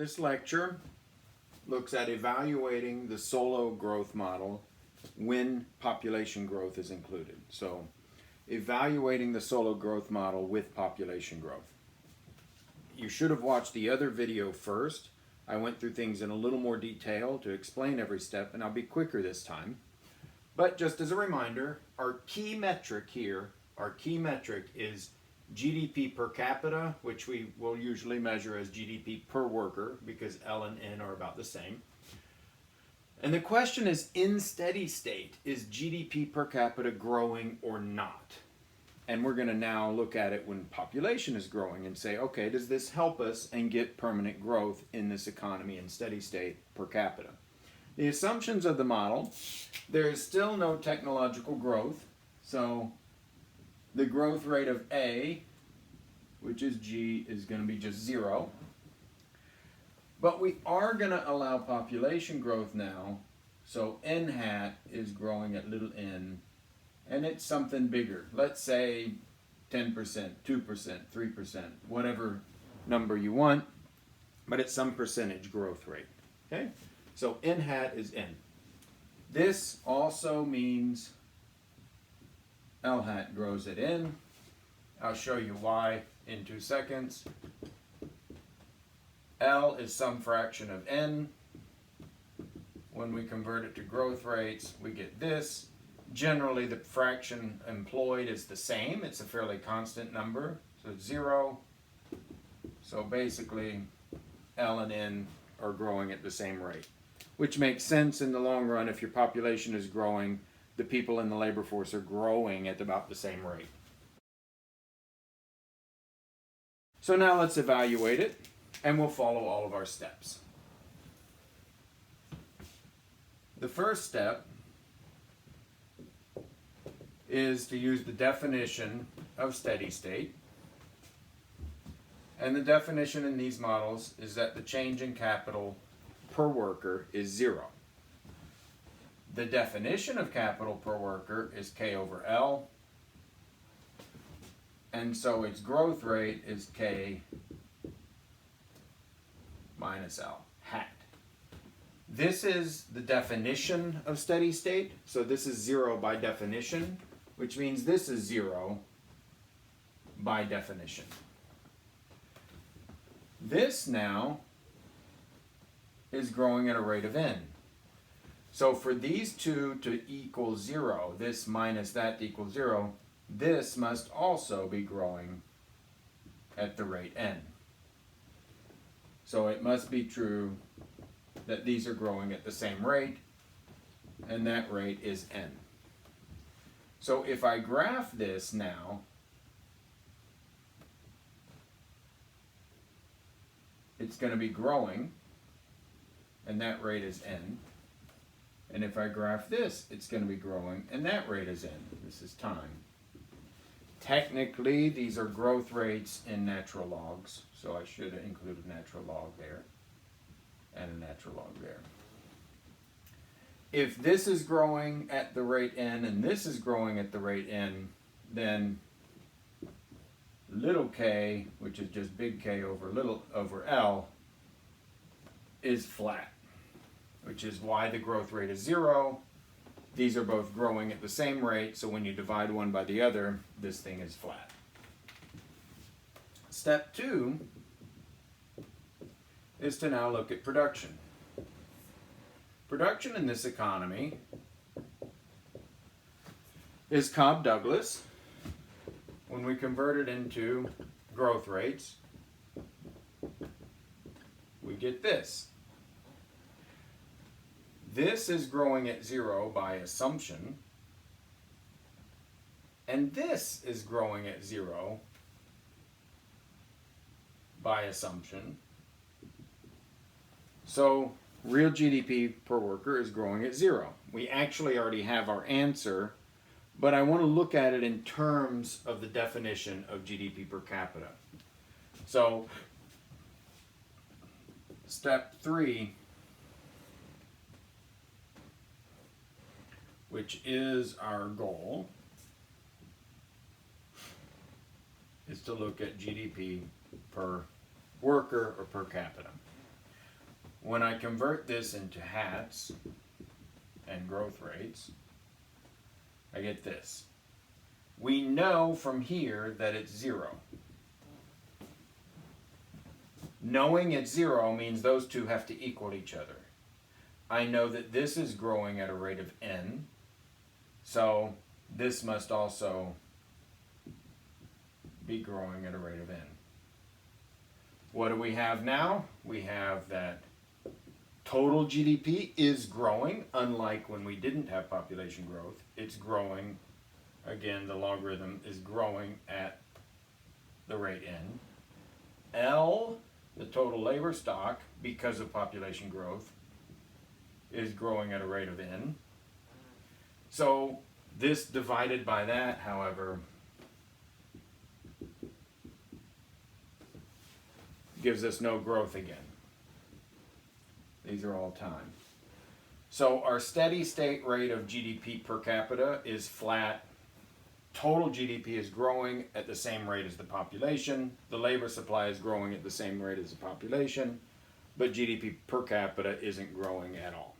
This lecture looks at evaluating the Solow growth model when population growth is included. So, evaluating the Solow growth model with population growth. You should have watched the other video first. I went through things in a little more detail to explain every step, and I'll be quicker this time. But just as a reminder, our key metric here, is GDP per capita, which we will usually measure as GDP per worker because L and N are about the same. And the question is, in steady state, is GDP per capita growing or not? And we're going to now look at it when population is growing and say, okay, does this help us and get permanent growth in this economy in steady state per capita? The assumptions of the model, there is still no technological growth, so the growth rate of A, which is G, is going to be just 0. But we are going to allow population growth now, so N hat is growing at little n, and it's something bigger. Let's say 10%, 2%, 3%, whatever number you want, but it's some percentage growth rate. Okay? So N hat is N. This also means L hat grows at N. I'll show you why in 2 seconds. L is some fraction of N. When we convert it to growth rates, we get this. Generally, the fraction employed is the same. It's a fairly constant number, so it's 0. So basically, L and N are growing at the same rate, which makes sense in the long run. If your population is growing, the people in the labor force are growing at about the same rate. So now let's evaluate it, and we'll follow all of our steps. The first step is to use the definition of steady state. And the definition in these models is that the change in capital per worker is 0. The definition of capital per worker is K over L. And so its growth rate is K minus L hat. This is the definition of steady state. So this is 0 by definition, which means this is 0 by definition. This now is growing at a rate of n. So for these two to equal 0, this minus that to equal 0, this must also be growing at the rate n. So it must be true that these are growing at the same rate, and that rate is n. So if I graph this now, it's going to be growing, and that rate is n. And if I graph this, it's going to be growing, and that rate is n. This is time. Technically, these are growth rates in natural logs, so I should include a natural log there and a natural log there. If this is growing at the rate n and this is growing at the rate n, then little k, which is just big K over L, is flat, which is why the growth rate is 0. These are both growing at the same rate, so when you divide one by the other, this thing is flat. Step 2 is to now look at production. Production in this economy is Cobb-Douglas. When we convert it into growth rates, we get this. This is growing at 0 by assumption, and this is growing at 0 by assumption. So real GDP per worker is growing at 0. We actually already have our answer, but I want to look at it in terms of the definition of GDP per capita. So step 3, which is our goal, is to look at GDP per worker or per capita. when I convert this into hats and growth rates, I get this. We know from here that it's 0. Knowing it's 0 means those two have to equal each other. I know that this is growing at a rate of n, so this must also be growing at a rate of n. What do we have now? We have that total GDP is growing, unlike when we didn't have population growth. It's growing. Again, the logarithm is growing at the rate n. L, the total labor stock, because of population growth, is growing at a rate of n. So this divided by that, however, gives us no growth again. These are all time. So our steady state rate of GDP per capita is flat. Total GDP is growing at the same rate as the population. The labor supply is growing at the same rate as the population, but GDP per capita isn't growing at all.